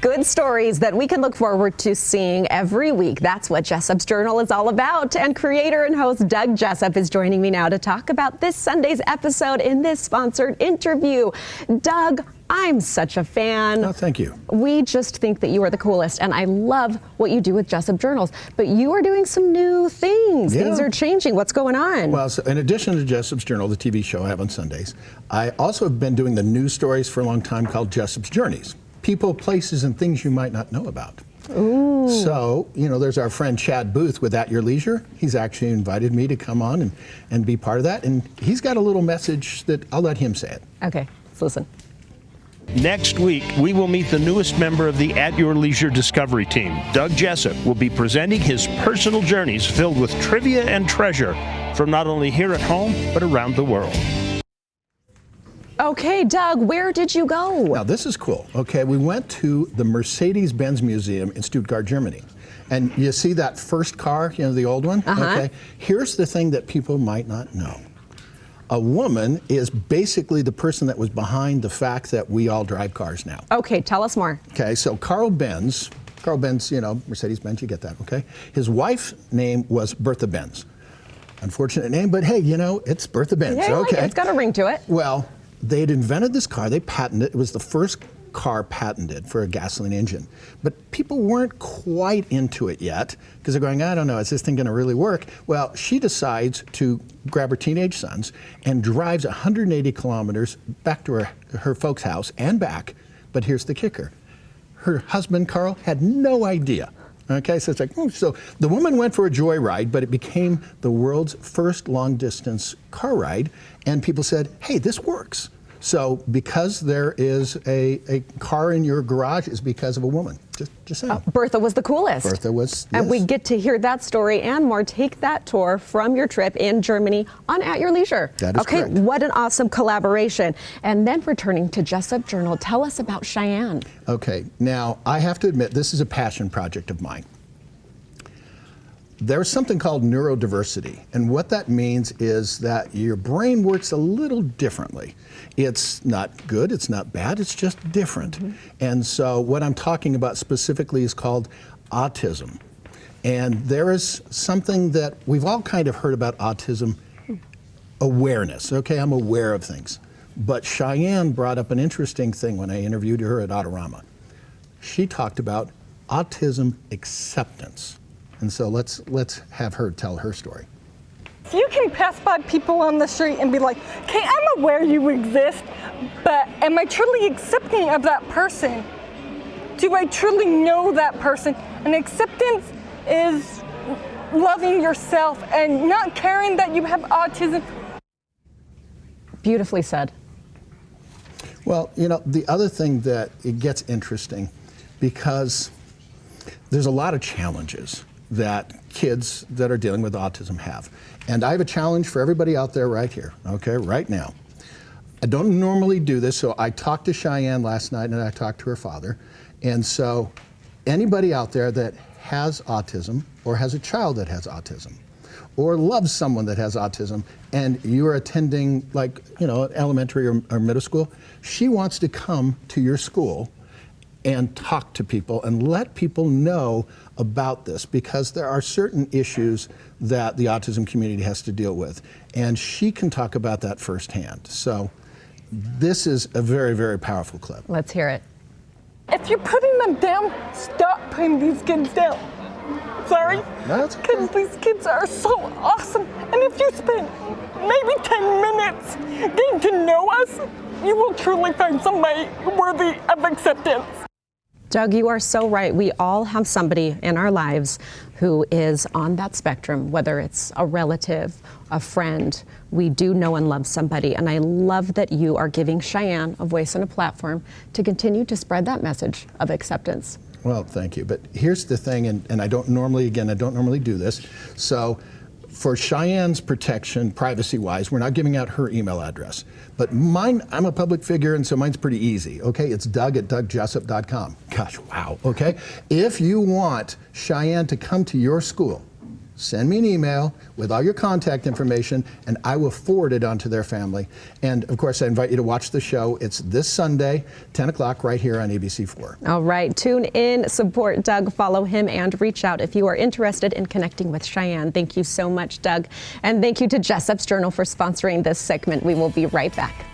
Good stories that we can look forward to seeing every week. That's what Jessop's Journal is all about. And creator and host Doug Jessop is joining me now to talk about this Sunday's episode in this sponsored interview. Doug, I'm such a fan. Oh, thank you. We just think that you are the coolest, and I love what you do with Jessop Journals. But you are doing some new things. Yeah. Things are changing. What's going on? Well, so in addition to Jessop's Journal, the TV show I have on Sundays, I also have been doing the news stories for a long time called Jessop's Journeys. People, places, and things you might not know about. Ooh. So, you know, there's our friend Chad Booth with At Your Leisure. He's actually invited me to come on and be part of that. And he's got a little message that I'll let him say it. Okay, let's listen. Next week, we will meet the newest member of the At Your Leisure Discovery team. Doug Jessop will be presenting his personal journeys filled with trivia and treasure from not only here at home, but around the world. Okay, Doug, where did you go? Now, this is cool. Okay, we went to the Mercedes-Benz Museum in Stuttgart, Germany. And you see that first car, you know, the old one? Okay. Here's the thing that people might not know. A woman is basically the person that was behind the fact that we all drive cars now. Okay, tell us more. Okay, so Carl Benz, you know, Mercedes-Benz, you get that, okay? His wife's name was Bertha Benz. Unfortunate name, but hey, you know, it's Bertha Benz, Yeah, okay? It's got a ring to it. Well, they'd invented this car, they patented it. It was the first car patented for a gasoline engine. But people weren't quite into it yet because they're going, I don't know, is this thing going to really work? Well, she decides to grab her teenage sons and drives 180 kilometers back to her folks' house and back. But here's the kicker. Her husband, Carl, had no idea. Okay, so it's like, so the woman went for a joyride, but it became the world's first long-distance car ride, and people said, hey, this works. So because there is a car in your garage is because of a woman. Just saying. Bertha was the coolest. Bertha was, And yes. we get to hear that story and more. Take that tour from your trip in Germany on At Your Leisure. That is correct. What an awesome collaboration. And then returning to Jessop Journal, tell us about Cheyenne. Okay, now I have to admit this is a passion project of mine. There's something called neurodiversity, and what that means is that your brain works a little differently. It's not good, it's not bad, it's just different. And so what I'm talking about specifically is called autism. And there is something that we've all kind of heard about autism, awareness. Okay, I'm aware of things. But Cheyenne brought up an interesting thing when I interviewed her at Autorama. She talked about autism acceptance. And so let's have her tell her story. You can pass by people on the street and be like, okay, I'm aware you exist, but am I truly accepting of that person? Do I truly know that person? And acceptance is loving yourself and not caring that you have autism. Beautifully said. Well, you know, the other thing that it gets interesting because there's a lot of challenges that kids that are dealing with autism have. And I have a challenge for everybody out there right here, okay, right now. I don't normally do this, so I talked to Cheyenne last night and I talked to her father. And so anybody out there that has autism or has a child that has autism or loves someone that has autism and you're attending like, you know, elementary or middle school, she wants to come to your school and talk to people and let people know about this because there are certain issues that the autism community has to deal with. And she can talk about that firsthand. So this is a very, very powerful clip. Let's hear it. If you're putting them down, stop putting these kids down. Sorry, because these kids are so awesome. And if you spend maybe 10 minutes getting to know us, you will truly find somebody worthy of acceptance. Doug, you are so right. We all have somebody in our lives who is on that spectrum, whether it's a relative, a friend. We do know and love somebody. And I love that you are giving Cheyenne a voice and a platform to continue to spread that message of acceptance. Well, thank you. But here's the thing, and I don't normally do this. So for Cheyenne's protection, privacy-wise, we're not giving out her email address. But mine, I'm a public figure, and so mine's pretty easy, okay? It's Doug@DougJessop.com. Gosh, wow, okay? If you want Cheyenne to come to your school send me an email with all your contact information, and I will forward it on to their family. And of course, I invite you to watch the show. It's this Sunday, 10 o'clock, right here on ABC4. All right, tune in, support Doug, follow him, and reach out if you are interested in connecting with Cheyenne. Thank you so much, Doug. And thank you to Jessop's Journal for sponsoring this segment. We will be right back.